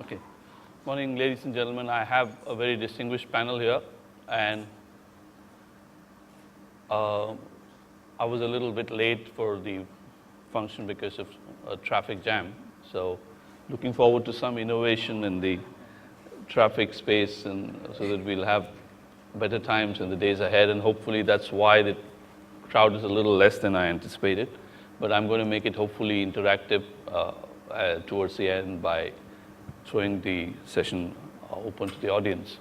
Okay. Morning, ladies and gentlemen. I have a very distinguished panel here, and I was a little bit late for the function because of a traffic jam. So, looking forward to some innovation in the traffic space, and so that we'll have better times in the days ahead. And hopefully, that's why the crowd is a little less than I anticipated. But I'm going to make it hopefully interactive towards the end by throwing the session open to the audience.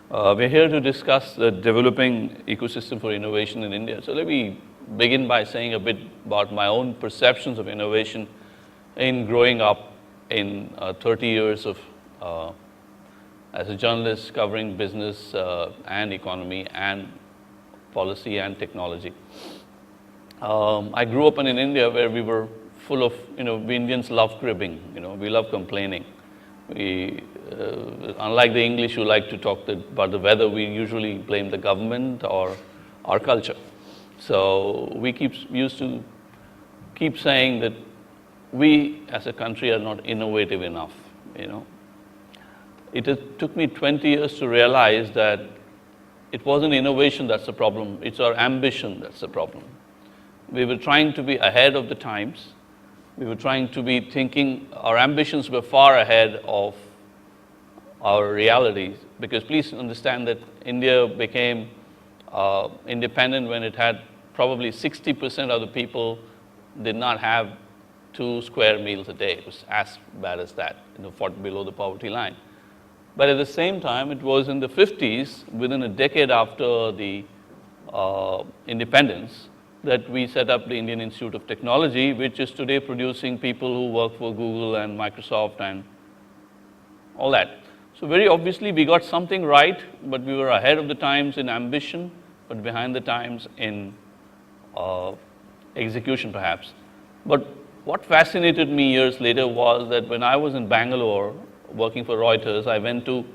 We're here to discuss the developing ecosystem for innovation in India. So let me begin by saying a bit about my own perceptions of innovation in growing up in 30 years of as a journalist covering business and economy and policy and technology. I grew up in India where we were full of, we Indians love cribbing, we love complaining. We, unlike the English who like to talk about the weather, we usually blame the government or our culture. So we used to keep saying that we as a country are not innovative enough, It took me 20 years to realize that it wasn't innovation that's the problem, it's our ambition that's the problem. We were trying to be ahead of the times. We were trying to be thinking, our ambitions were far ahead of our realities, because please understand that India became independent when it had probably 60% of the people did not have 2 square meals a day. It was as bad as that, below the poverty line. But at the same time, it was in the 50s, within a decade after the independence, that we set up the Indian Institute of Technology, which is today producing people who work for Google and Microsoft and all that. So very obviously we got something right, but we were ahead of the times in ambition, but behind the times in execution perhaps. But what fascinated me years later was that when I was in Bangalore working for Reuters, I went to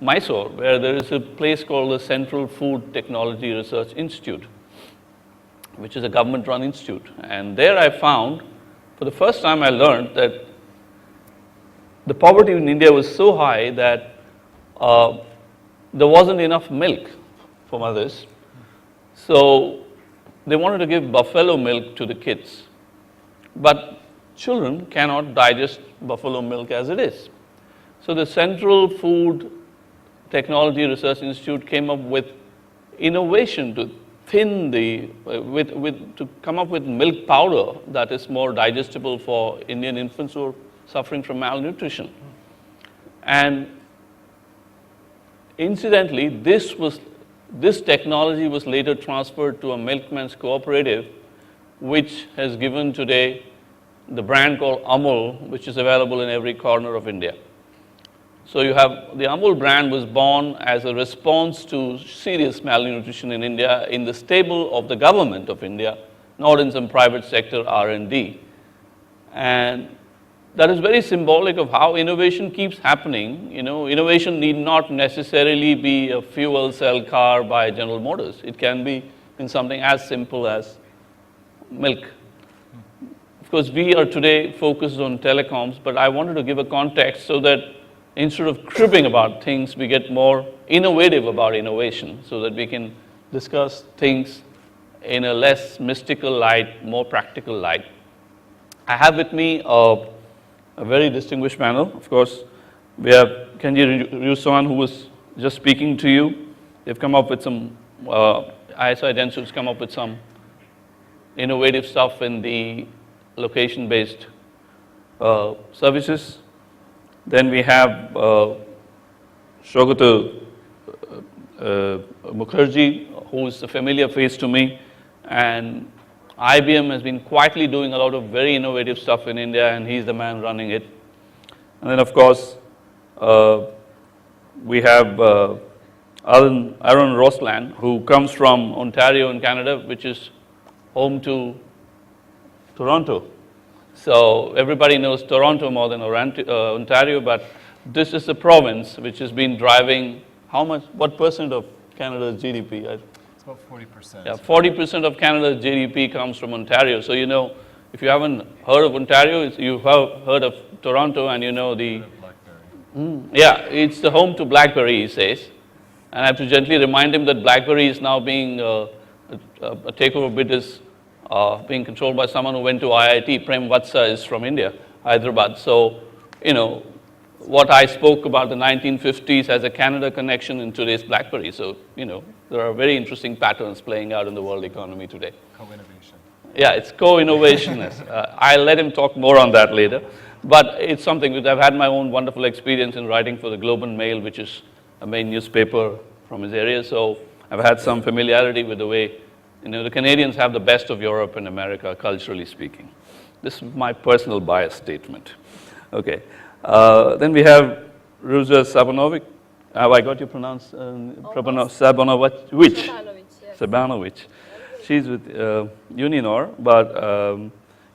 Mysore, where there is a place called the Central Food Technology Research Institute, which is a government-run institute. And there I found, for the first time I learned that the poverty in India was so high that there wasn't enough milk for mothers. So they wanted to give buffalo milk to the kids. But children cannot digest buffalo milk as it is. So the Central Food Technology Research Institute came up with innovation to to come up with milk powder that is more digestible for Indian infants who are suffering from malnutrition. And incidentally, this technology was later transferred to a milkman's cooperative, which has given today the brand called Amul, which is available in every corner of India. So you have, the Amul brand was born as a response to serious malnutrition in India in the stable of the government of India, not in some private sector R&D. And that is very symbolic of how innovation keeps happening. Innovation need not necessarily be a fuel cell car by General Motors. It can be in something as simple as milk. Of course, we are today focused on telecoms, but I wanted to give a context so that instead of cribbing about things, we get more innovative about innovation so that we can discuss things in a less mystical light, more practical light. I have with me a very distinguished panel. Of course, we have Kenji Ryusan, who was just speaking to you. They've come up with some, ISI Dentsu's come up with some innovative stuff in the location-based services. Then we have Shogata Mukherjee, who is a familiar face to me, and IBM has been quietly doing a lot of very innovative stuff in India, and he's the man running it. And then, of course, we have Aaron Rosland, who comes from Ontario in Canada, which is home to Toronto. So everybody knows Toronto more than Ontario, but this is a province which has been driving what percent of Canada's GDP? It's about 40%. Yeah, 40% of Canada's GDP comes from Ontario. So if you haven't heard of Ontario, you've heard of Toronto, and the Yeah, it's the home to BlackBerry, he says. And I have to gently remind him that BlackBerry is now being, a takeover bid is being controlled by someone who went to IIT. Prem Vatsa is from India, Hyderabad. So, you know, what I spoke about the 1950s has a Canada connection in today's BlackBerry. So, you know, there are very interesting patterns playing out in the world economy today. Co-innovation. Yeah, it's co-innovation. I'll let him talk more on that later. But it's something that I've had my own wonderful experience in writing for the Globe and Mail, which is a main newspaper from his area. So I've had some familiarity with the way, you know, the Canadians have the best of Europe and America, culturally speaking. This is my personal bias statement. Okay. Then we have Ruza Sabanovic. Have I got you pronounced? Sabanovic. Yes. Sabanovic. She's with Uninor, but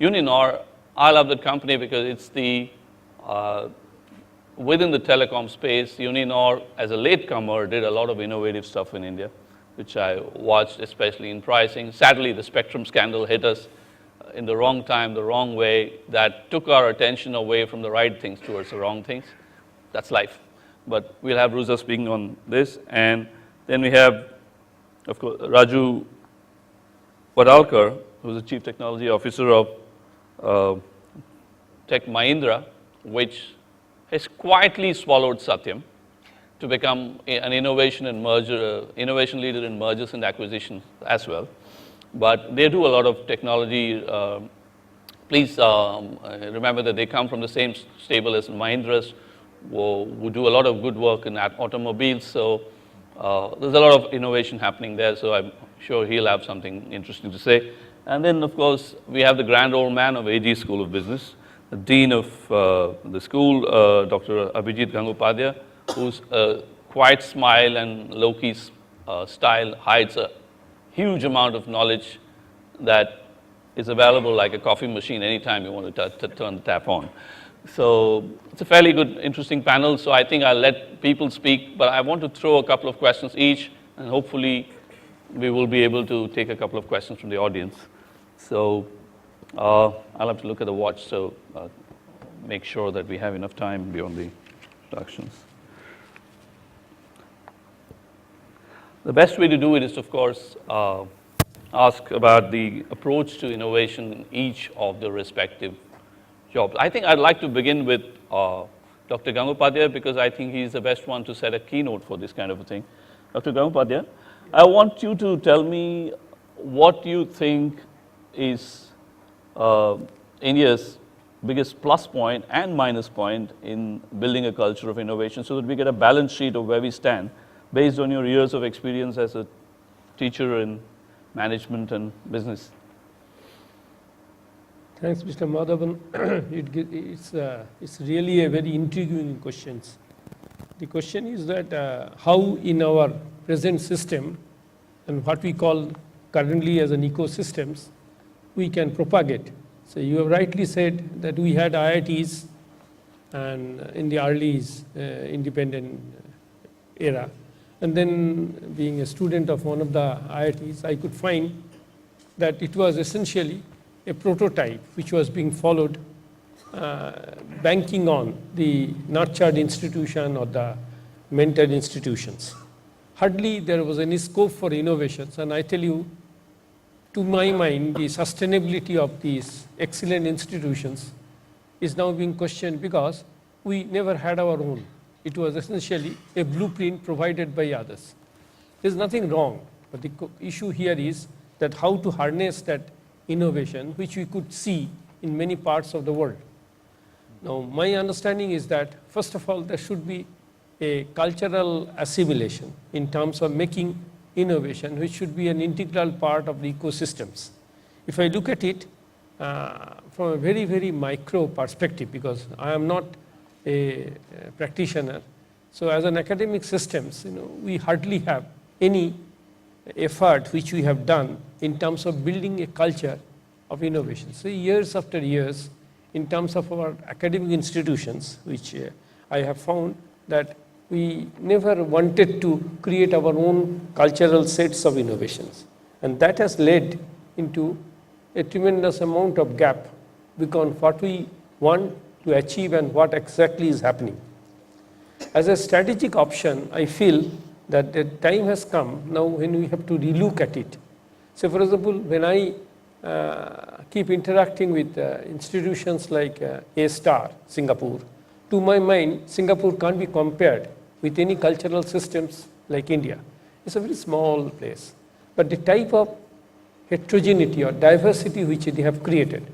Uninor, I love that company because it's the, within the telecom space, Uninor, as a latecomer, did a lot of innovative stuff in India, which I watched, especially in pricing. Sadly, the Spectrum scandal hit us in the wrong time, the wrong way, that took our attention away from the right things towards the wrong things. That's life. But we'll have Ruza speaking on this. And then we have, of course, Raju Wadalkar, who's the Chief Technology Officer of Tech Mahindra, which has quietly swallowed Satyam to become an innovation leader in mergers and acquisitions as well. But they do a lot of technology. Please remember that they come from the same stable as Mahindras, who do a lot of good work in automobiles. So there's a lot of innovation happening there. So I'm sure he'll have something interesting to say. And then, of course, we have the grand old man of AG School of Business, the dean of the school, Dr. Abhijit Gangopadhyay, whose quiet smile and low-key style hides a huge amount of knowledge that is available like a coffee machine anytime you want to turn the tap on. So it's a fairly good, interesting panel. So I think I'll let people speak, but I want to throw a couple of questions each, and hopefully we will be able to take a couple of questions from the audience. So I'll have to look at the watch, so make sure that we have enough time beyond the introductions. The best way to do it is, of course, ask about the approach to innovation in each of the respective jobs. I think I'd like to begin with Dr. Gangopadhyay because I think he's the best one to set a keynote for this kind of a thing. Dr. Gangopadhyay, I want you to tell me what you think is India's biggest plus point and minus point in building a culture of innovation so that we get a balance sheet of where we stand based on your years of experience as a teacher in management and business. Thanks, Mr. Madhavan. It's really a very intriguing question. The question is that how in our present system and what we call currently as an ecosystems, we can propagate. So you have rightly said that we had IITs and in the early independent era. And then being a student of one of the IITs, I could find that it was essentially a prototype which was being followed, banking on the nurtured institution or the mentored institutions. Hardly there was any scope for innovations, and I tell you, to my mind, the sustainability of these excellent institutions is now being questioned because we never had our own. It was essentially a blueprint provided by others. There's nothing wrong, but the issue here is that how to harness that innovation, which we could see in many parts of the world. Now, my understanding is that, first of all, there should be a cultural assimilation in terms of making innovation, which should be an integral part of the ecosystems. If I look at it from a very, very micro perspective, because I am not a practitioner, so as an academic systems, we hardly have any effort which we have done in terms of building a culture of innovation. So years after years, in terms of our academic institutions, which I have found that we never wanted to create our own cultural sets of innovations. And that has led into a tremendous amount of gap between what we want to achieve and what exactly is happening. As a strategic option, I feel that the time has come now when we have to relook at it. So, for example, when I keep interacting with institutions like A*, Singapore, to my mind, Singapore can't be compared with any cultural systems like India. It's a very small place, but the type of heterogeneity or diversity which they have created.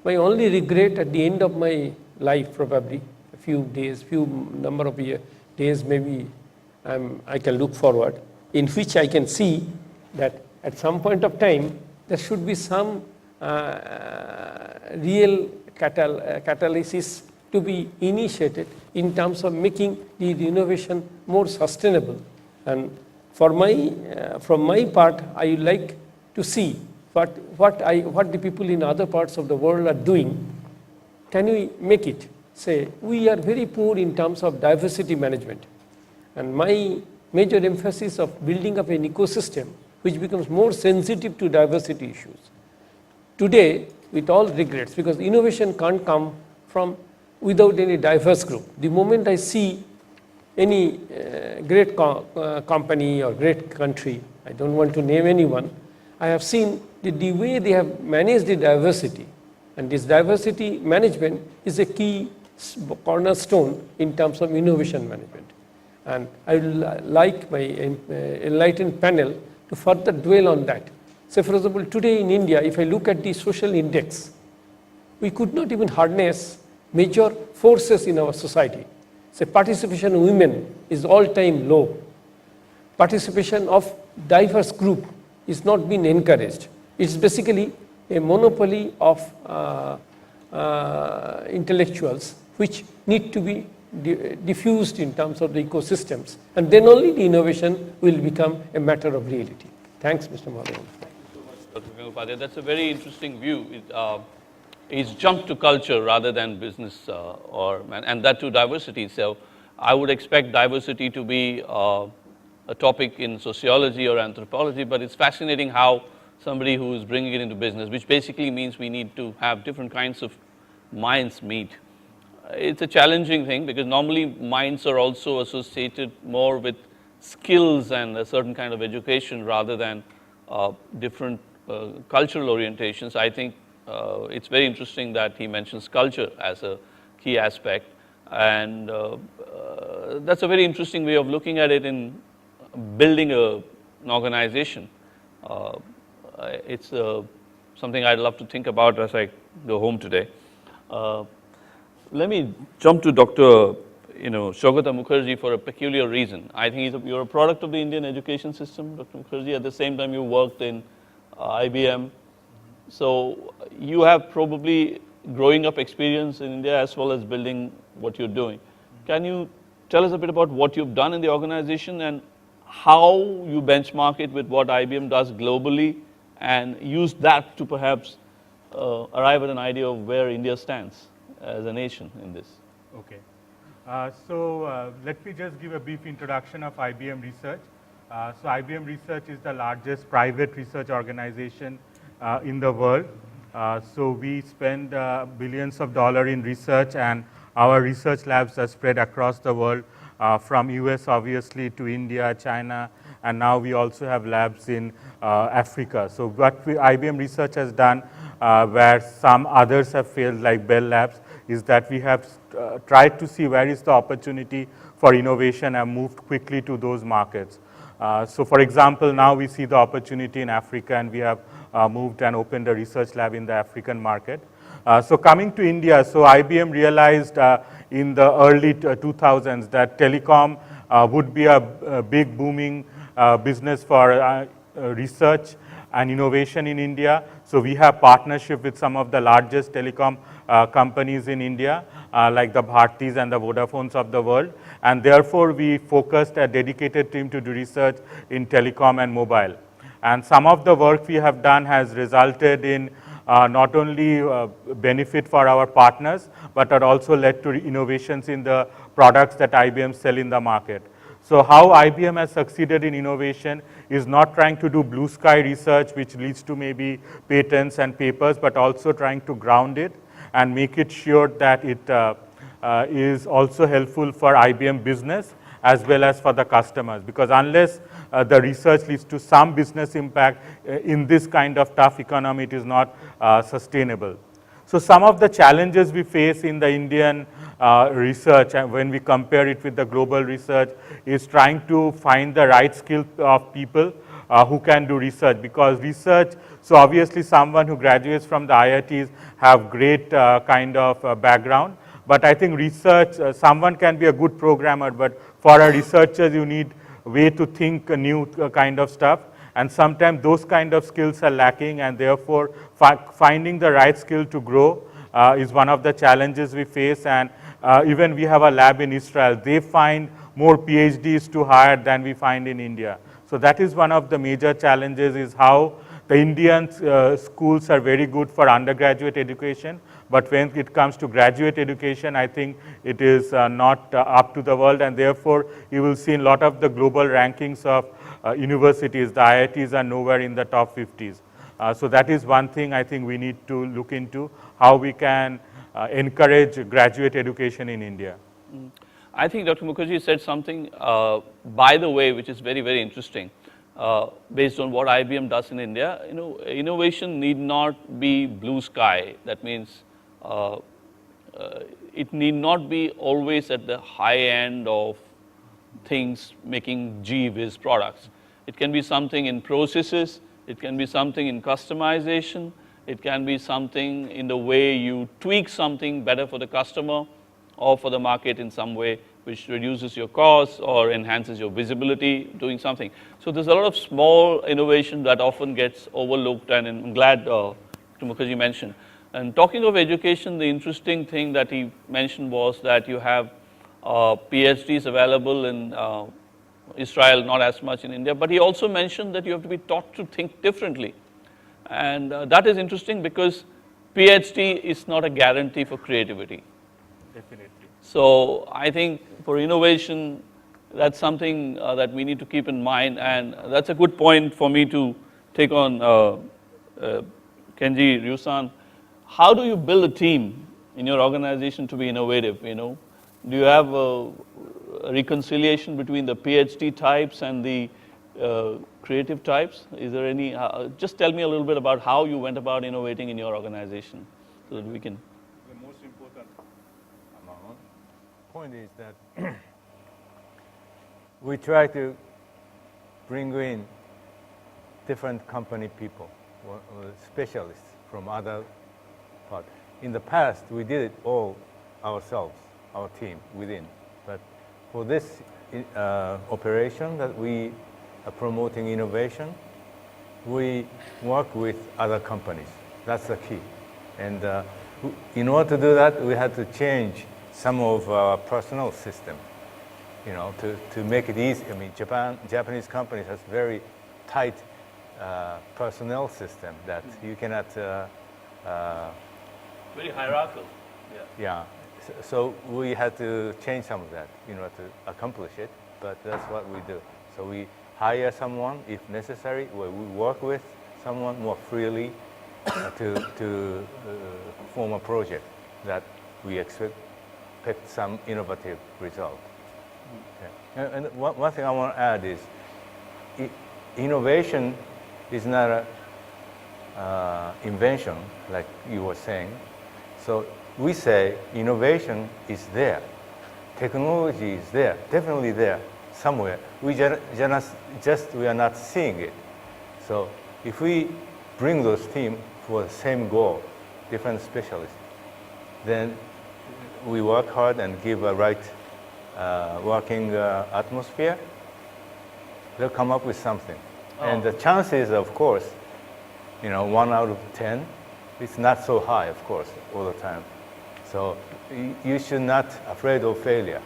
My only regret at the end of my life, probably a few days, few number of days, maybe I can look forward, in which I can see that at some point of time there should be some real catalysis to be initiated in terms of making the innovation more sustainable. And for from my part, I would like to see what the people in other parts of the world are doing. Can we make it? Say, we are very poor in terms of diversity management. And my major emphasis of building up an ecosystem which becomes more sensitive to diversity issues. Today, with all regrets, because innovation can't come from without any diverse group. The moment I see any great company or great country, I don't want to name anyone, I have seen the way they have managed the diversity, and this diversity management is a key cornerstone in terms of innovation management. And I would like my enlightened panel to further dwell on that. So, for example, today in India, if I look at the social index, we could not even harness major forces in our society. So, participation of women is all-time low. Participation of diverse group is not being encouraged. It's basically a monopoly of intellectuals which need to be diffused in terms of the ecosystems, and then only the innovation will become a matter of reality. Thanks, Mr. Madhavan. Thank you so much, Dr. Gangopadhyay. That's a very interesting view. It's jumped to culture rather than business, and that to diversity. So I would expect diversity to be a topic in sociology or anthropology, but it's fascinating how somebody who is bringing it into business, which basically means we need to have different kinds of minds meet. It's a challenging thing because normally minds are also associated more with skills and a certain kind of education rather than different cultural orientations. I think it's very interesting that he mentions culture as a key aspect, and that's a very interesting way of looking at it in building an organization. It's something I'd love to think about as I go home today. Let me jump to Dr. Saugata Mukherjee for a peculiar reason. I think you're a product of the Indian education system, Dr. Mukherjee. At the same time, you worked in IBM. So you have probably growing up experience in India as well as building what you're doing. Can you tell us a bit about what you've done in the organization and how you benchmark it with what IBM does globally and use that to perhaps arrive at an idea of where India stands as a nation in this? Okay. So let me just give a brief introduction of IBM Research. So IBM Research is the largest private research organization in the world. So we spend billions of dollars in research, and our research labs are spread across the world, from US obviously to India, China, and now we also have labs in Africa. So what IBM Research has done, where some others have failed like Bell Labs, is that we have tried to see where is the opportunity for innovation and moved quickly to those markets. So for example, now we see the opportunity in Africa, and we have moved and opened a research lab in the African market. So coming to India, so IBM realized in the early 2000s that telecom would be a big booming business for research and innovation in India. So we have partnership with some of the largest telecom companies in India, like the Bhartis and the Vodafones of the world, and therefore we focused a dedicated team to do research in telecom and mobile. And some of the work we have done has resulted in not only benefit for our partners, but it also led to innovations in the products that IBM sell in the market. So how IBM has succeeded in innovation is not trying to do blue sky research, which leads to maybe patents and papers, but also trying to ground it and make it sure that it is also helpful for IBM business as well as for the customers, because unless the research leads to some business impact in this kind of tough economy, it is not sustainable. So some of the challenges we face in the Indian research, and when we compare it with the global research, is trying to find the right skill of people who can do research, because research, so obviously someone who graduates from the IITs have great kind of background, but I think research, someone can be a good programmer, but for a researcher you need a way to think a new kind of stuff, and sometimes those kind of skills are lacking, and therefore finding the right skill to grow is one of the challenges we face. And even we have a lab in Israel, they find more PhDs to hire than we find in India. So that is one of the major challenges, is how the Indian schools are very good for undergraduate education, but when it comes to graduate education, I think it is not up to the world, and therefore you will see in a lot of the global rankings of universities, the IITs are nowhere in the top 50s. So that is one thing I think we need to look into, how we can encourage graduate education in India. I think Dr. Mukherjee said something, by the way, which is very, very interesting. Based on what IBM does in India, innovation need not be blue sky. That means it need not be always at the high end of things making gee-whiz products. It can be something in processes, it can be something in customization, it can be something in the way you tweak something better for the customer or for the market in some way, which reduces your costs or enhances your visibility, doing something. So there's a lot of small innovation that often gets overlooked, and I'm glad Dr. Mukherjee mentioned. And talking of education, the interesting thing that he mentioned was that you have PhDs available in Israel, not as much in India, but he also mentioned that you have to be taught to think differently. And that is interesting, because PhD is not a guarantee for creativity. Definitely. So I think for innovation, that's something that we need to keep in mind, and that's a good point for me to take on Kenji Ryusan. How do you build a team in your organization to be innovative? Do you have a reconciliation between the PhD types and the creative types? Is there any? Just tell me a little bit about how you went about innovating in your organization, so that we can. The most important point is that we try to bring in different company people, or specialists from other parts. In the past, we did it all ourselves, our team within. But for this operation that we are promoting innovation, we work with other companies. That's the key. And in order to do that, we had to change some of our personnel system, to make it easy. I mean, Japanese companies has very tight personnel system that you cannot. Very hierarchical. Yeah. So we had to change some of that in order to accomplish it, but that's what we do. So we hire someone if necessary, or we work with someone more freely to form a project that we expect some innovative result. Okay. And one thing I want to add is innovation is not an invention, like you were saying. So we say innovation is there. Technology is there, definitely there somewhere. We we are not seeing it. So if we bring those teams for the same goal, different specialists, then we work hard and give a right working atmosphere, they'll come up with something. Oh. And the chances, of course, 1 out of 10, it's not so high, of course, all the time. So you should not afraid of failure.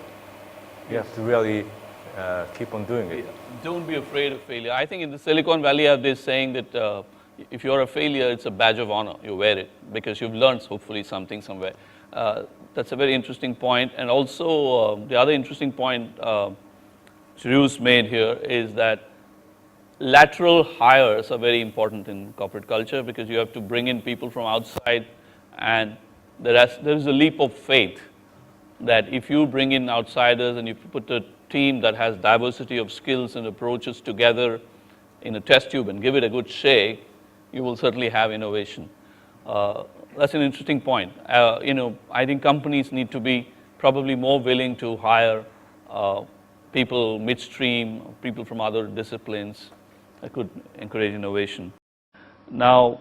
You have to really keep on doing it. Don't be afraid of failure. I think in the Silicon Valley, I have this saying that if you're a failure, it's a badge of honor. You wear it because you've learned hopefully something somewhere. That's a very interesting point. And also the other interesting point Shrews made here is that lateral hires are very important in corporate culture, because you have to bring in people from outside, and there is a leap of faith that if you bring in outsiders and if you put a team that has diversity of skills and approaches together in a test tube and give it a good shake, you will certainly have innovation. That's an interesting point. I think companies need to be probably more willing to hire people midstream, people from other disciplines that could encourage innovation. Now,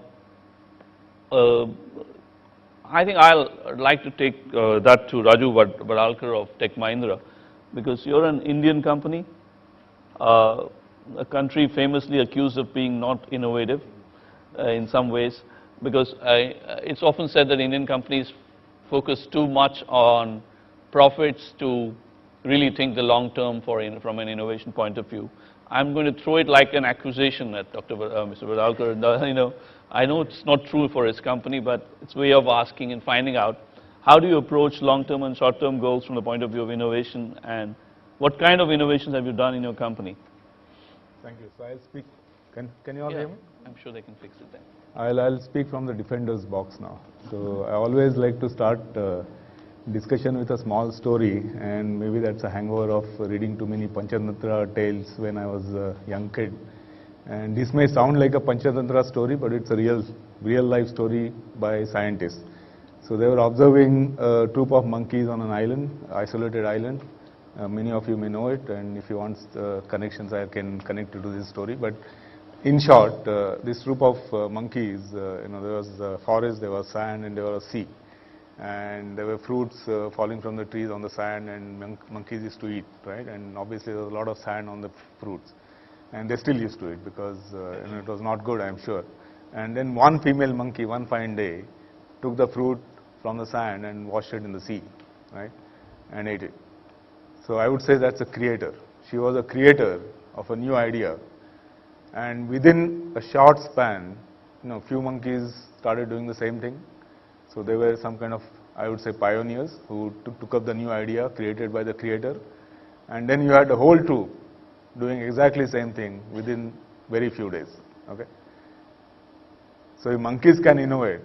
I think I'd like to take that to Raju Vadalkar of Tech Mahindra, because you're an Indian company, a country famously accused of being not innovative in some ways, because it's often said that Indian companies focus too much on profits to really think the long term from an innovation point of view. I'm going to throw it like an accusation at Mr. Vadalkar. I know it's not true for his company, but it's a way of asking and finding out, how do you approach long-term and short-term goals from the point of view of innovation, and what kind of innovations have you done in your company? Thank you. So I'll speak. Can you all hear me? I'm sure they can fix it then. I'll speak from the defender's box now. So I always like to start discussion with a small story, and maybe that's a hangover of reading too many Panchatantra tales when I was a young kid. And this may sound like a Panchatantra story, but it's a real life story by scientists. So they were observing a troop of monkeys on an island, isolated island. Many of you may know it, and if you want connections, I can connect you to this story. But in short, this troop of monkeys, there was a forest, there was sand, and there was a sea. And there were fruits falling from the trees on the sand, and monkeys used to eat, right? And obviously there was a lot of sand on the fruits. And they still used to it because it was not good, I'm sure. And then one female monkey, one fine day, took the fruit from the sand and washed it in the sea, right? And ate it. So I would say that's a creator. She was a creator of a new idea. And within a short span, few monkeys started doing the same thing. So they were some kind of, I would say, pioneers who took up the new idea created by the creator. And then you had the whole troop doing exactly the same thing within very few days. Okay. So if monkeys can innovate,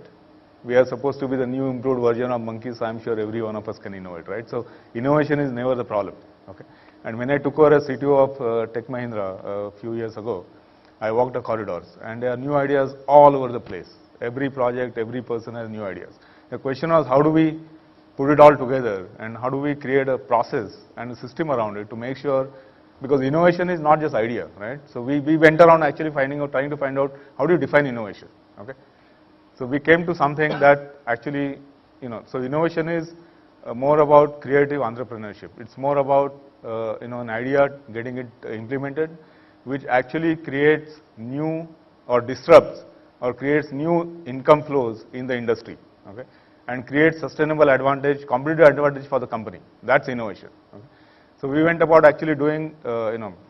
we are supposed to be the new improved version of monkeys, so I'm sure every one of us can innovate, right? So innovation is never the problem. Okay. And when I took over as CTO of Tech Mahindra a few years ago, I walked the corridors, and there are new ideas all over the place. Every project, every person has new ideas. The question was, how do we put it all together, and how do we create a process and a system around it to make sure, because innovation is not just idea, right? So we went around actually trying to find out how do you define innovation, okay? So we came to something that actually, so innovation is more about creative entrepreneurship. It's more about, an idea, getting it implemented, which actually creates new or disrupts or creates new income flows in the industry, okay? And creates sustainable advantage, competitive advantage for the company. That's innovation. Okay? So we went about actually doing,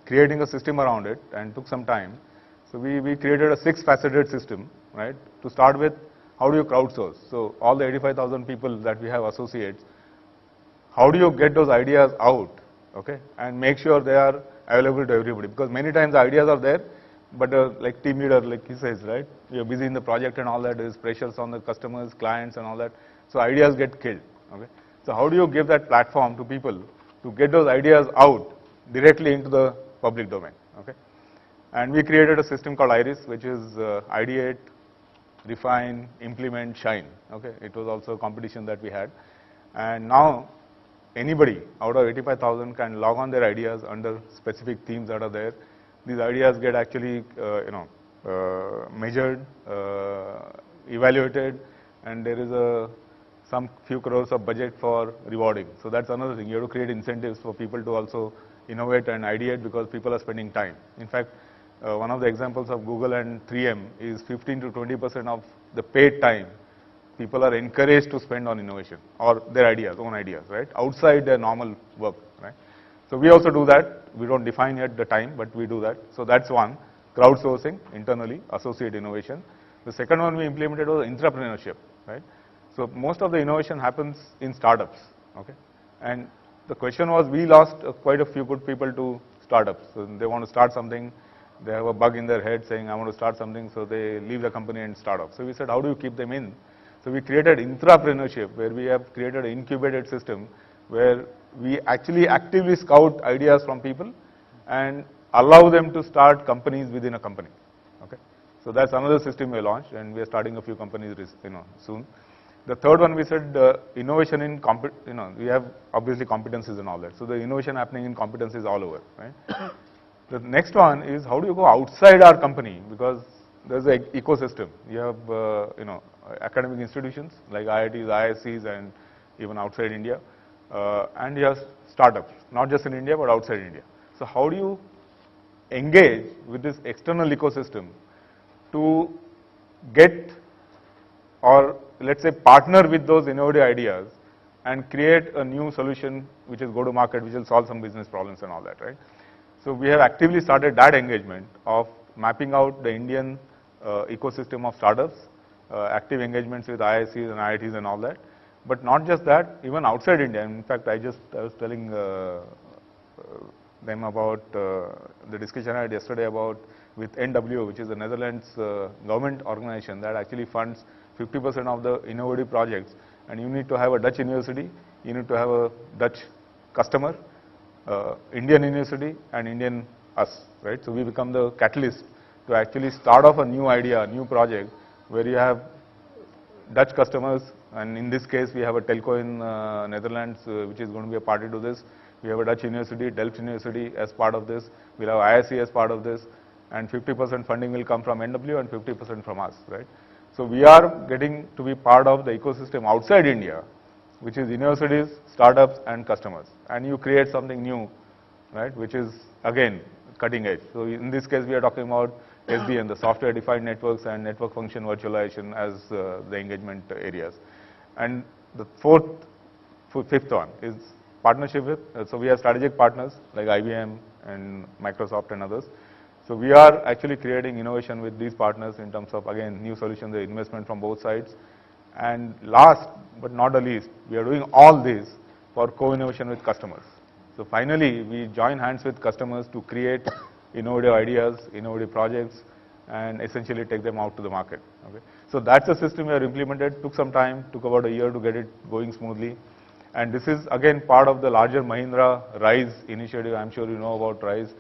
creating a system around it, and took some time. So we created a 6-faceted system, right? To start with, how do you crowdsource? So all the 85,000 people that we have associates, how do you get those ideas out, okay? And make sure they are available to everybody, because many times the ideas are there, but like team leader, like he says, right? You're busy in the project and all that, there's pressures on the customers, clients and all that. So ideas get killed, okay? So how do you give that platform to people to get those ideas out directly into the public domain, okay? And we created a system called IRIS, which is ideate, refine, implement, shine, okay? It was also a competition that we had. And now anybody out of 85,000 can log on their ideas under specific themes that are there. These ideas get actually, measured, evaluated, and there is some few crores of budget for rewarding. So that's another thing. You have to create incentives for people to also innovate and ideate, because people are spending time. In fact, one of the examples of Google and 3M is 15 to 20% of the paid time people are encouraged to spend on innovation or their ideas, own ideas, right? Outside their normal work, right? So we also do that. We don't define yet the time, but we do that. So that's one, crowdsourcing internally, associate innovation. The second one we implemented was entrepreneurship, right? So most of the innovation happens in startups, okay? And the question was, we lost quite a few good people to startups. So they want to start something, they have a bug in their head saying, I want to start something, so they leave the company and start off. So we said, how do you keep them in? So we created intrapreneurship, where we have created an incubated system where we actually actively scout ideas from people and allow them to start companies within a company. Okay, so that's another system we launched, and we are starting a few companies, soon. The third one we said innovation in we have obviously competencies and all that. So the innovation happening in competencies all over, right? The next one is how do you go outside our company, because there's an ecosystem. You have academic institutions like IITs, ISCs, and even outside India, and you have startups, not just in India but outside India. So how do you engage with this external ecosystem to get, or let's say partner with those innovative ideas and create a new solution which is go to market, which will solve some business problems and all that, right? So we have actively started that engagement of mapping out the Indian ecosystem of startups, active engagements with IICs and IITs and all that. But not just that, even outside India. In fact, I was telling them about the discussion I had yesterday about with NWO, which is the Netherlands government organization that actually funds 50% of the innovative projects. And you need to have a Dutch university, you need to have a Dutch customer, Indian university, and Indian us, right? So we become the catalyst to actually start off a new idea, a new project, where you have Dutch customers, and in this case we have a telco in Netherlands which is going to be a party to this. We have a Dutch university, Delft University as part of this. We'll have ISC as part of this, and 50% funding will come from NW and 50% from us, right? So we are getting to be part of the ecosystem outside India, which is universities, startups, and customers. And you create something new, right, which is again cutting edge. So in this case we are talking about SDN, the software defined networks and network function virtualization as the engagement areas. And the fifth one is partnership with, so we have strategic partners like IBM and Microsoft and others. So we are actually creating innovation with these partners in terms of, again, new solutions, the investment from both sides. And last but not the least, we are doing all this for co-innovation with customers. So finally, we join hands with customers to create innovative ideas, innovative projects, and essentially take them out to the market. Okay? So that's a system we have implemented, took some time, took about a year to get it going smoothly. And this is again part of the larger Mahindra RISE initiative. I'm sure you know about RISE.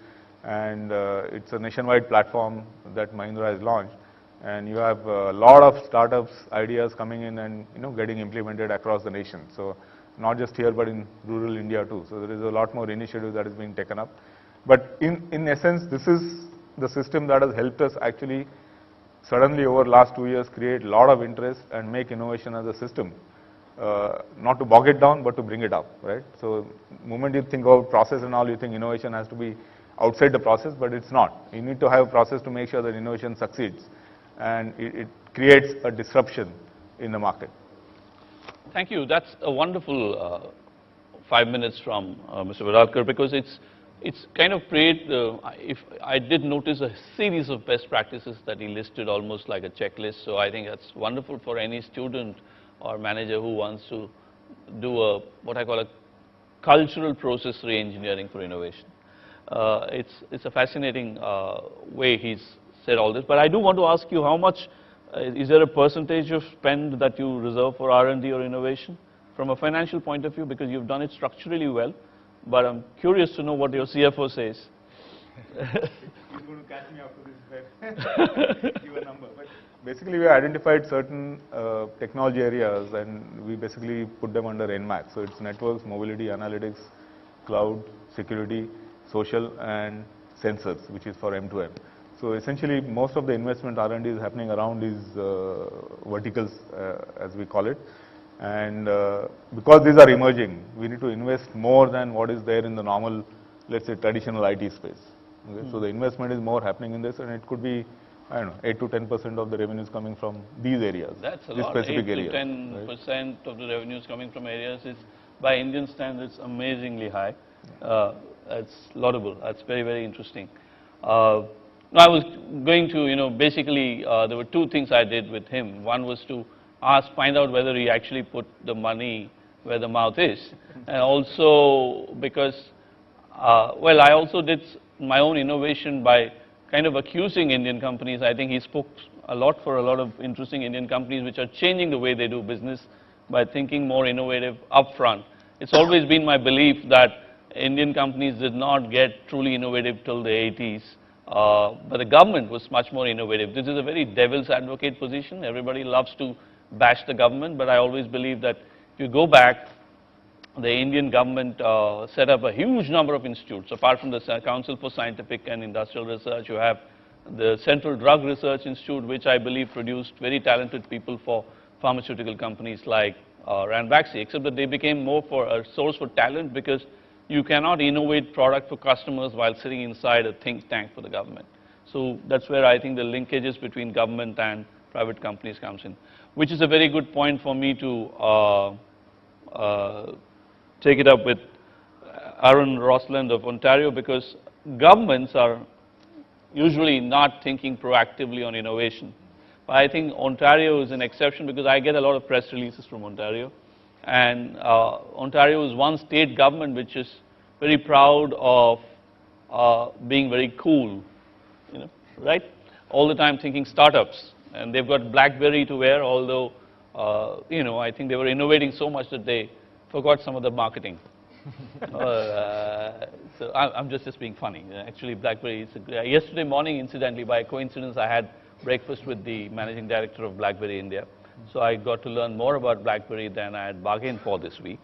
And it's a nationwide platform that Mahindra has launched. And you have a lot of startups, ideas coming in and getting implemented across the nation. So not just here, but in rural India too. So there is a lot more initiative that is being taken up. But in essence, this is the system that has helped us actually suddenly over the last 2 years create a lot of interest and make innovation as a system. Not to bog it down, but to bring it up, right? So the moment you think of process and all, you think innovation has to be outside the process, but it's not. You need to have a process to make sure that innovation succeeds, and it creates a disruption in the market. Thank you. That's a wonderful 5 minutes from Mr. Vidalkar, because it's kind of create, if I did notice a series of best practices that he listed almost like a checklist. So I think that's wonderful for any student or manager who wants to do a, what I call a cultural process re-engineering for innovation. It's a fascinating way he's said all this. But I do want to ask you, how much, is there a percentage of spend that you reserve for R&D or innovation from a financial point of view? Because you've done it structurally well. But I'm curious to know what your CFO says. He's going to catch me up to this, give a number. But basically, we identified certain technology areas, and we basically put them under NMAC. So it's networks, mobility, analytics, cloud, security, social, and sensors, which is for M2M. So essentially, most of the investment R&D is happening around these verticals, as we call it. And because these are emerging, we need to invest more than what is there in the normal, let's say, traditional IT space. Okay? So the investment is more happening in this, and it could be, I don't know, 8 to 10% of the revenues coming from these areas. That's a these lot. 8 to 10% right? Of the revenues coming from areas is, by Indian standards, amazingly high. That's laudable. That's very, very interesting. Now I was going to, basically, there were two things I did with him. One was to find out whether he actually put the money where the mouth is. And also because, well, I also did my own innovation by kind of accusing Indian companies. I think he spoke a lot for a lot of interesting Indian companies which are changing the way they do business by thinking more innovative upfront. it's always been my belief that Indian companies did not get truly innovative till the 80s, but the government was much more innovative. This is a very devil's advocate position. Everybody loves to bash the government, but I always believe that if you go back, the Indian government set up a huge number of institutes. Apart from the Council for Scientific and Industrial Research, you have the Central Drug Research Institute, which I believe produced very talented people for pharmaceutical companies like Ranbaxy, except that they became more for a source for talent, because you cannot innovate product for customers while sitting inside a think tank for the government. So that's where I think the linkages between government and private companies comes in, which is a very good point for me to take it up with Aaron Rosland of Ontario, because governments are usually not thinking proactively on innovation. But I think Ontario is an exception, because I get a lot of press releases from Ontario. And Ontario is one state government which is very proud of being very cool, you know, right? All the time thinking startups. And they've got BlackBerry to wear, although, you know, I think they were innovating so much that they forgot some of the marketing. So I'm just being funny. Actually, BlackBerry is yesterday morning, incidentally, by coincidence, I had breakfast with the managing director of BlackBerry India. So I got to learn more about BlackBerry than I had bargained for this week.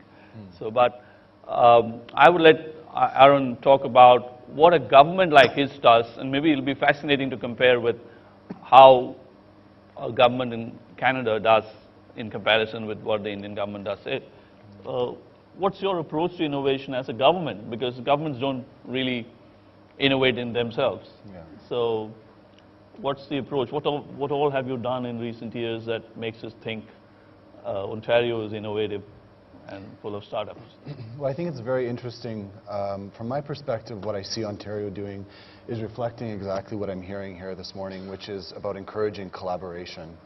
So, but I would let Aaron talk about what a government like his does, and maybe it'll be fascinating to compare with how a government in Canada does in comparison with what the Indian government does. What's your approach to innovation as a government? Because governments don't really innovate in themselves. Yeah. So what's the approach? What all have you done in recent years that makes us think Ontario is innovative and full of startups? Well, I think it's very interesting. From my perspective, what I see Ontario doing is reflecting exactly what I'm hearing here this morning, which is about encouraging collaboration.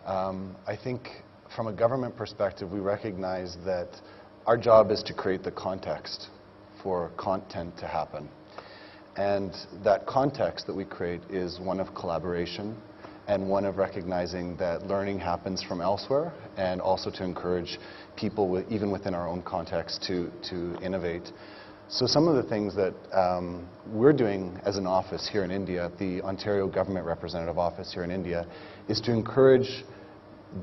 I think from a government perspective, we recognize that our job is to create the context for content to happen. And that context that we create is one of collaboration and one of recognizing that learning happens from elsewhere, and also to encourage people, even within our own context, to innovate. So some of the things that we're doing as an office here in India, the Ontario Government Representative Office here in India, is to encourage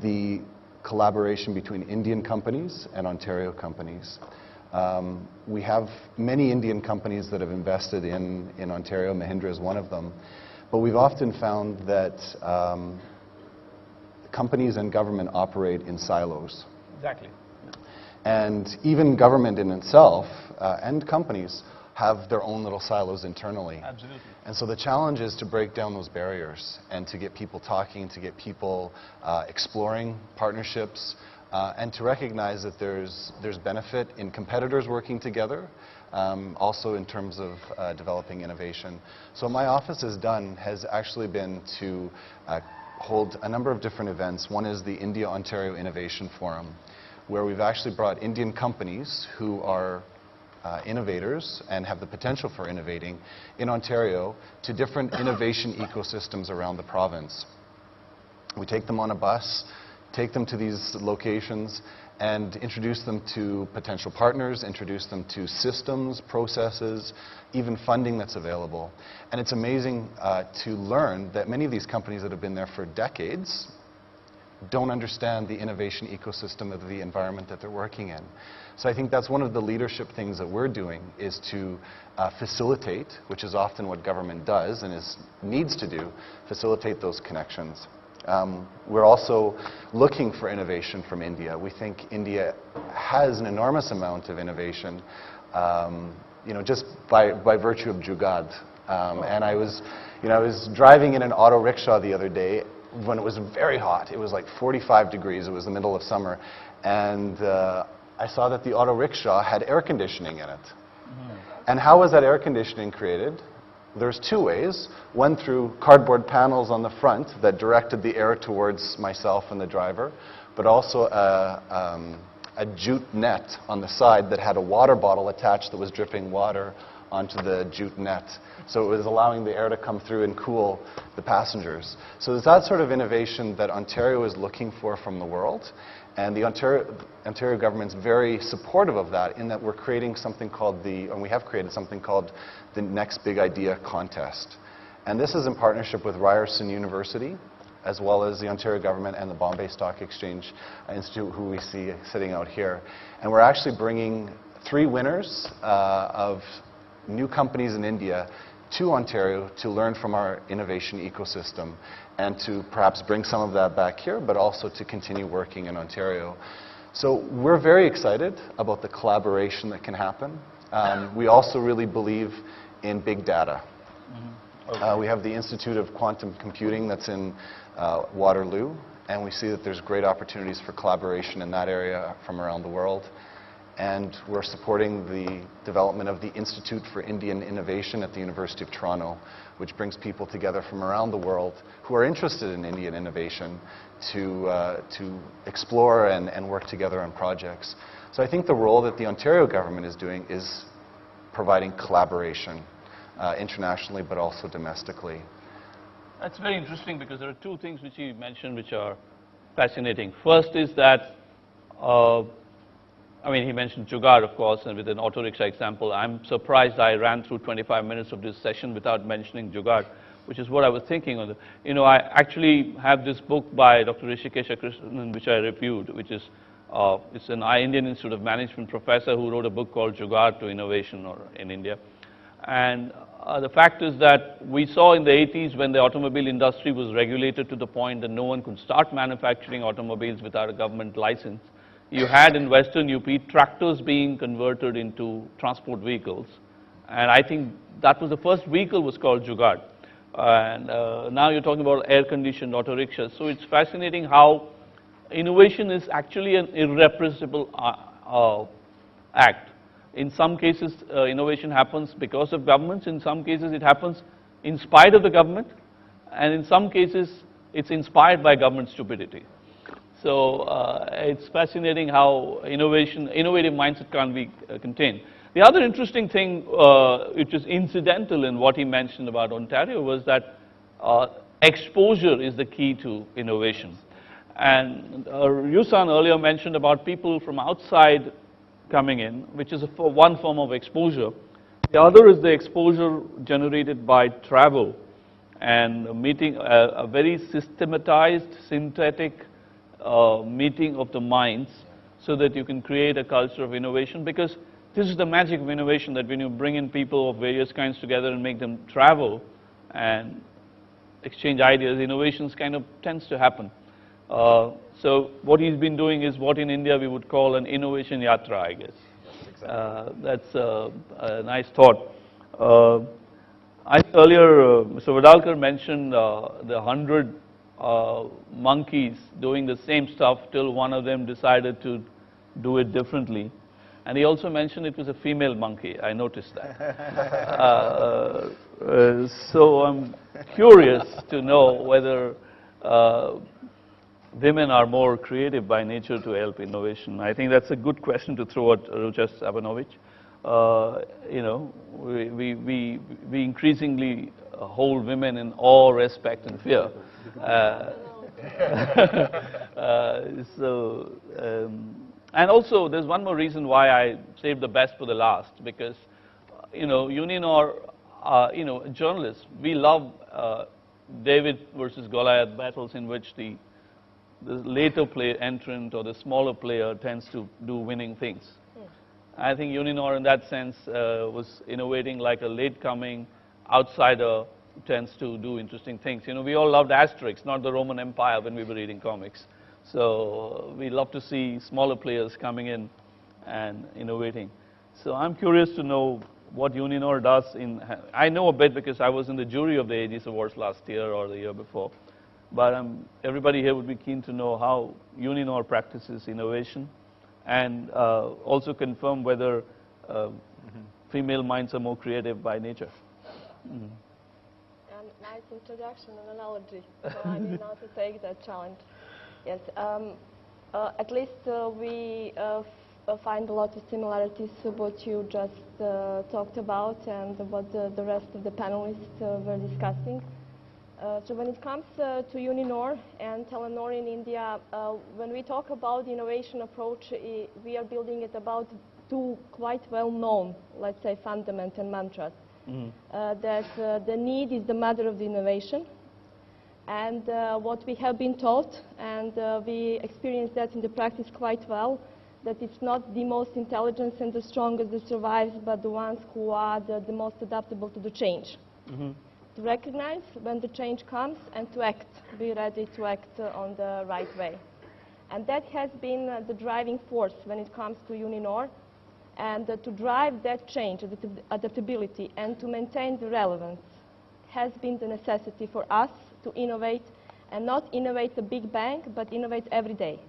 the collaboration between Indian companies and Ontario companies. We have many Indian companies that have invested in Ontario. Mahindra is one of them. But we've often found that companies and government operate in silos. Exactly. And even government in itself and companies have their own little silos internally. Absolutely. And so the challenge is to break down those barriers and to get people talking, to get people exploring partnerships, and to recognize that there's benefit in competitors working together, also in terms of developing innovation. So what my office has done has actually been to hold a number of different events. One is the India-Ontario Innovation Forum, where we've actually brought Indian companies who are innovators and have the potential for innovating in Ontario to different innovation ecosystems around the province. We take them on a bus, take them to these locations, and introduce them to potential partners, introduce them to systems, processes, even funding that's available. And it's amazing to learn that many of these companies that have been there for decades don't understand the innovation ecosystem of the environment that they're working in. So I think that's one of the leadership things that we're doing, is to facilitate, which is often what government does and needs to do, facilitate those connections. We're also looking for innovation from India. We think India has an enormous amount of innovation, you know, just by virtue of Jugaad. And I was driving in an auto rickshaw the other day when it was very hot. It was like 45 degrees. It was the middle of summer. And I saw that the auto rickshaw had air conditioning in it. And how was that air conditioning created? There's two ways. One through cardboard panels on the front that directed the air towards myself and the driver, but also a jute net on the side that had a water bottle attached that was dripping water onto the jute net. So it was allowing the air to come through and cool the passengers. So there's that sort of innovation that Ontario is looking for from the world. And the Ontario government's very supportive of that, in that we're creating something called we have created something called the Next Big Idea Contest. And this is in partnership with Ryerson University, as well as the Ontario government and the Bombay Stock Exchange Institute, who we see sitting out here. And we're actually bringing 3 winners of new companies in India to Ontario to learn from our innovation ecosystem and to perhaps bring some of that back here, but also to continue working in Ontario. So we're very excited about the collaboration that can happen. We also really believe in big data. Okay. We have the Institute of Quantum Computing that's in Waterloo, and we see that there's great opportunities for collaboration in that area from around the world. And we're supporting the development of the Institute for Indian Innovation at the University of Toronto, which brings people together from around the world who are interested in Indian innovation to explore and work together on projects. So I think the role that the Ontario government is doing is providing collaboration internationally, but also domestically. That's very interesting, because there are 2 things which you mentioned which are fascinating. First is that, I mean, he mentioned Jugaad, of course, and with an auto rickshaw example. I'm surprised I ran through 25 minutes of this session without mentioning Jugaad, which is what I was thinking of. You know, I actually have this book by Dr. Rishikesha Krishnan, which I reviewed, which is, it's an Indian Institute of Management professor who wrote a book called Jugaad to Innovation in India. And the fact is that we saw in the 80s, when the automobile industry was regulated to the point that no one could start manufacturing automobiles without a government license, you had in Western UP tractors being converted into transport vehicles. And I think that was the first vehicle was called Jugaad. And now you're talking about air-conditioned auto rickshaws. So it's fascinating how innovation is actually an irrepressible act. In some cases, innovation happens because of governments. In some cases, it happens in spite of the government. And in some cases, it's inspired by government stupidity. So it's fascinating how innovative mindset can't be contained. The other interesting thing, which is incidental in what he mentioned about Ontario, was that exposure is the key to innovation. And Yusan earlier mentioned about people from outside coming in, which is one form of exposure. The other is the exposure generated by travel and meeting a very systematized, synthetic meeting of the minds, so that you can create a culture of innovation. Because this is the magic of innovation, that when you bring in people of various kinds together and make them travel and exchange ideas, innovations kind of tends to happen. So what he's been doing is what in India we would call an innovation yatra, I guess. Exactly. That's a nice thought. I think earlier Mr. Vadalkar mentioned the 100 monkeys doing the same stuff till one of them decided to do it differently. And he also mentioned it was a female monkey. I noticed that. So I'm curious to know whether women are more creative by nature to help innovation. I think that's a good question to throw at Ruchas Abanovich. You know, we increasingly hold women in awe, respect, and fear. And also, there's one more reason why I saved the best for the last, because, you know, Uninor, you know, journalists, we love David versus Goliath battles in which the later entrant or the smaller player tends to do winning things. I think Uninor in that sense was innovating like a late-coming outsider tends to do interesting things. You know, we all loved Asterix, not the Roman Empire, when we were reading comics. So we love to see smaller players coming in and innovating. So I'm curious to know what Uninor does I know a bit because I was in the jury of the Aegis Awards last year or the year before. But everybody here would be keen to know how Uninor practices innovation, and also confirm whether female minds are more creative by nature. Nice introduction and analogy. So I mean, now to take that challenge. Yes, at least we find a lot of similarities to what you just talked about and what the rest of the panelists were discussing. So when it comes to Uninor and Telenor in India, when we talk about the innovation approach, we are building it about two quite well-known, let's say, fundamental mantras. That the need is the mother of the innovation. And what we have been taught, and we experience that in the practice quite well, that it's not the most intelligent and the strongest that survives, but the ones who are the most adaptable to the change. To recognize when the change comes and to act, be ready to act on the right way. And that has been the driving force when it comes to Uninor. And to drive that change, adaptability, and to maintain the relevance has been the necessity for us to innovate, and not innovate the big bang, but innovate every day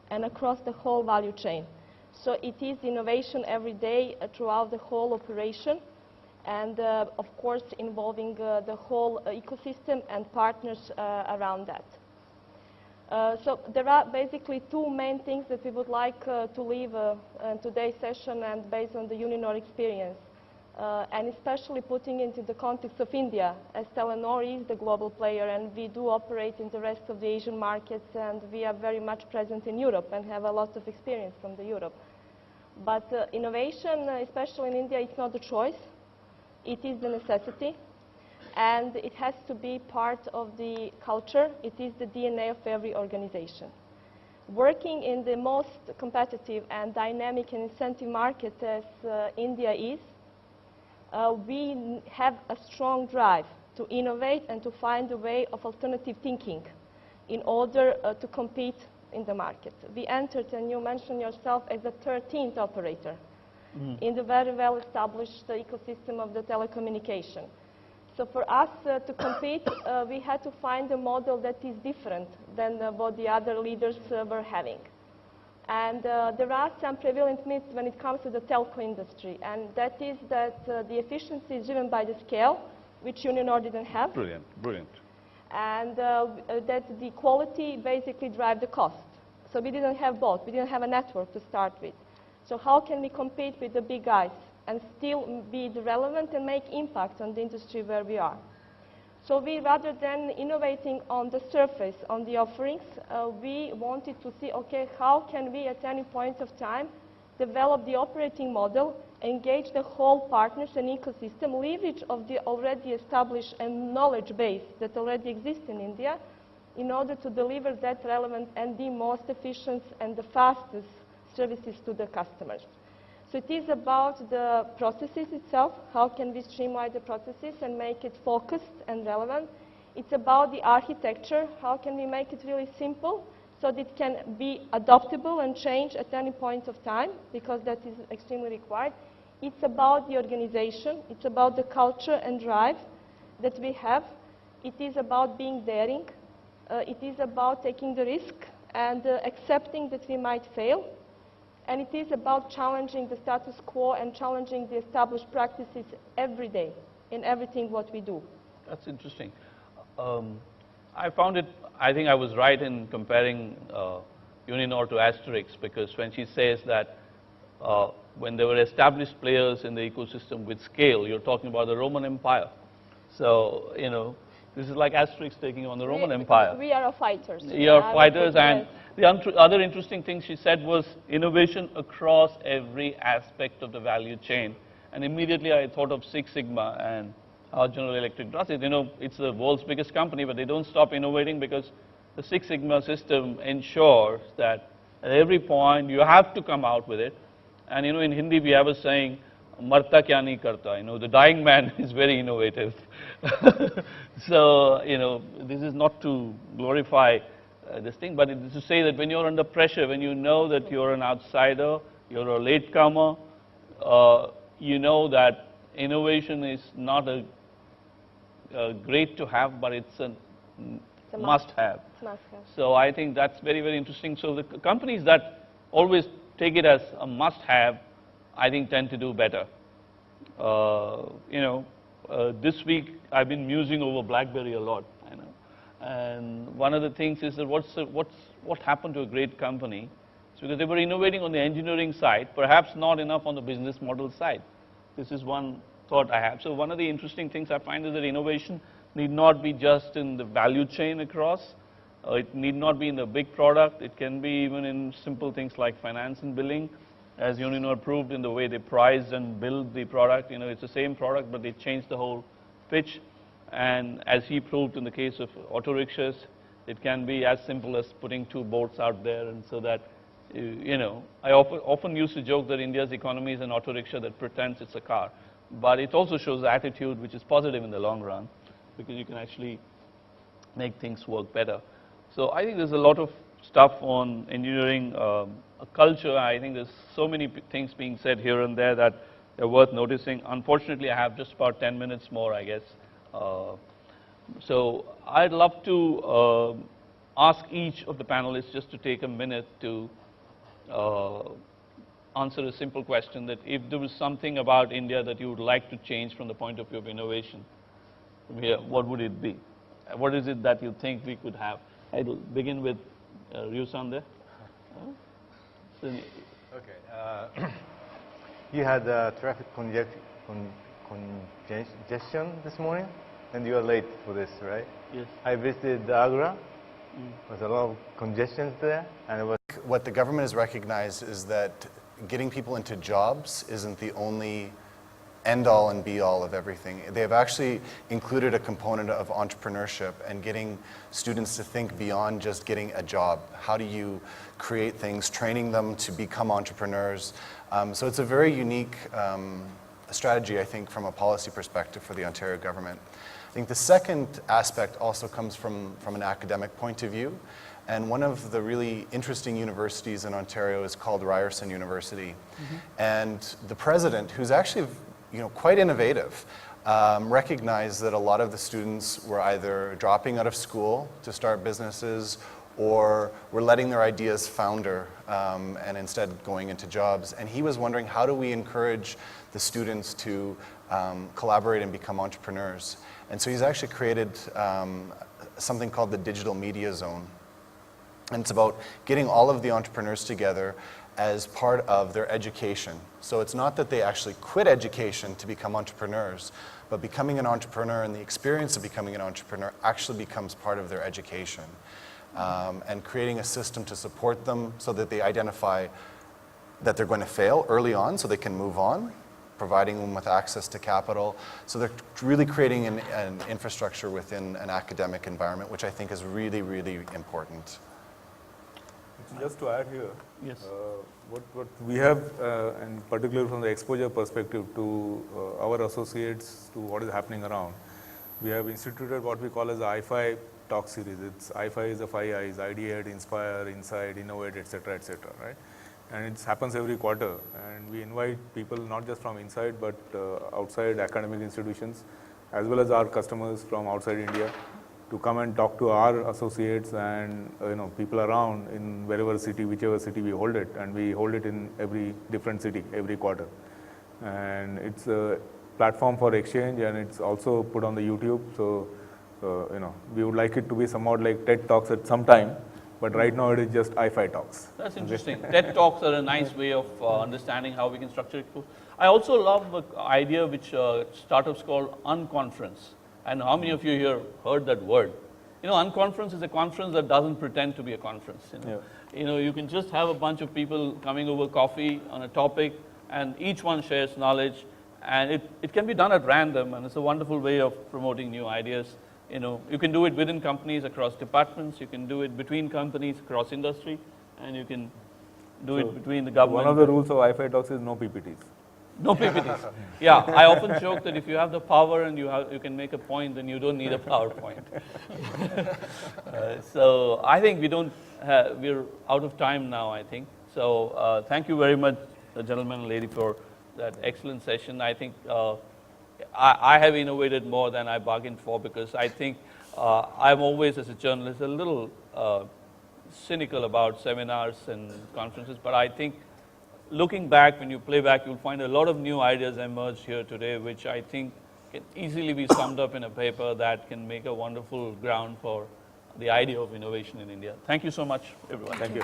and across the whole value chain. So it is innovation every day throughout the whole operation, and of course involving the whole ecosystem and partners around that. So there are basically two main things that we would like to leave in today's session, and based on the Uninor experience, and especially putting into the context of India, as Telenor is the global player and we do operate in the rest of the Asian markets, and we are very much present in Europe and have a lot of experience from the Europe. But innovation, especially in India, it's not a choice. It is the necessity, and it has to be part of the culture. It is the DNA of every organization. Working in the most competitive and dynamic and incentive market as India is, we have a strong drive to innovate and to find a way of alternative thinking in order to compete in the market. We entered, and you mentioned yourself, as the 13th operator in the very well-established ecosystem of the telecommunication. So for us to compete, we had to find a model that is different than what the other leaders were having. And there are some prevalent myths when it comes to the telco industry, and that is that the efficiency is driven by the scale, which Uninor didn't have. Brilliant, brilliant. And that the quality basically drive the cost. So we didn't have both. We didn't have a network to start with. So how can we compete with the big guys and still be relevant and make impact on the industry where we are? So we, rather than innovating on the surface, on the offerings, we wanted to see, okay, how can we at any point of time develop the operating model, engage the whole partners and ecosystem, leverage of the already established and knowledge base that already exists in India, in order to deliver that relevant and the most efficient and the fastest services to the customers. So it is about the processes itself. How can we streamline the processes and make it focused and relevant? It's about the architecture. How can we make it really simple so that it can be adaptable and change at any point of time, because that is extremely required. It's about the organization. It's about the culture and drive that we have. It is about being daring. It is about taking the risk and accepting that we might fail. And it is about challenging the status quo and challenging the established practices every day in everything what we do. That's interesting. I found it, I think I was right in comparing Uninor to Asterix, because when she says that when there were established players in the ecosystem with scale, you're talking about the Roman Empire. So, you know, this is like Asterix taking on the Roman Empire. We are fighters. We are fighters, and the other interesting thing she said was innovation across every aspect of the value chain. And immediately I thought of Six Sigma and how General Electric does it. You know, it's the world's biggest company, but they don't stop innovating, because the Six Sigma system ensures that at every point you have to come out with it. And you know, in Hindi we have a saying, "Marta kya nahi karta." You know, the dying man is very innovative. So, you know, this is not to glorify this thing, but it is to say that when you're under pressure, when you know that you're an outsider, you're a latecomer, you know that innovation is not a great to have, but it's a must have. So I think that's very, very interesting. So the companies that always take it as a must have, I think tend to do better. You know, this week I've been musing over BlackBerry a lot, and one of the things is that what happened to a great company It's because they were innovating on the engineering side, perhaps not enough on the business model side. This is one thought I have. So one of the interesting things I find is that innovation need not be just in the value chain across. It need not be in the big product. It can be even in simple things like finance and billing, as Uninor proved in the way they priced and built the product. You know, it's the same product, but they changed the whole pitch. And as he proved in the case of auto rickshaws, it can be as simple as putting two boards out there, and so that, you know, I often used to joke that India's economy is an auto rickshaw that pretends it's a car. But it also shows attitude, which is positive in the long run, because you can actually make things work better. So I think there's a lot of stuff on engineering culture. I think there's so many things being said here and there that are worth noticing. Unfortunately, I have just about 10 minutes more, I guess. So I'd love to ask each of the panelists just to take a minute to answer a simple question, that if there was something about India that you would like to change from the point of view of innovation from here, what would it be? What is it that you think we could have? I'll begin with Ryerson there. Okay. You had traffic congestion this morning, and you are late for this, right? Yes. I visited Agra. There's a lot of congestion there, and it was. What the government has recognized is that getting people into jobs isn't the only end-all and be-all of everything. They have actually included a component of entrepreneurship and getting students to think beyond just getting a job. How do you create things, training them to become entrepreneurs? So it's a very unique strategy, I think, from a policy perspective for the Ontario government. I think the second aspect also comes from an academic point of view. And one of the really interesting universities in Ontario is called Ryerson University. And the president, who's actually quite innovative, recognized that a lot of the students were either dropping out of school to start businesses or were letting their ideas founder and instead going into jobs. And he was wondering, how do we encourage the students to collaborate and become entrepreneurs? And so he's actually created something called the Digital Media Zone. And it's about getting all of the entrepreneurs together as part of their education. So it's not that they actually quit education to become entrepreneurs, but becoming an entrepreneur and the experience of becoming an entrepreneur actually becomes part of their education. And creating a system to support them so that they identify that they're going to fail early on so they can move on, providing them with access to capital. So they're really creating an infrastructure within an academic environment, which I think is really, really important. Just to add here, yes. What we have, and particularly from the exposure perspective to our associates, to what is happening around, we have instituted what we call as the I-5 talk series. It's I-5 is the 5 I's: ideate, inspire, incite, innovate, etc., right? And it happens every quarter. And we invite people not just from inside, but outside academic institutions, as well as our customers from outside India, to come and talk to our associates and people around in wherever city, whichever city we hold it, and we hold it in every different city every quarter. And it's a platform for exchange, and it's also put on the YouTube. So we would like it to be somewhat like TED Talks at some time, but right now it is just I-5 Talks. That's interesting. TED Talks are a nice way of understanding how we can structure it. I also love the idea which startups call unconference. And how many of you here heard that word? Unconference is a conference that doesn't pretend to be a conference. You can just have a bunch of people coming over coffee on a topic, and each one shares knowledge, and it can be done at random, and it's a wonderful way of promoting new ideas. You can do it within companies, across departments. You can do it between companies, across industry, and you can do it between the government. One of the rules of I-5 Talks is no PPTs. No PPTs. Yeah, I often joke that if you have the power and you can make a point, then you don't need a PowerPoint. So I think we're out of time now, I think. So thank you very much, gentlemen and lady, for that excellent session. I think I have innovated more than I bargained for, because I think I'm always, as a journalist, a little cynical about seminars and conferences, but I think looking back, when you play back, you'll find a lot of new ideas emerge here today, which I think can easily be summed up in a paper that can make a wonderful ground for the idea of innovation in India. Thank you so much, everyone. Thank you.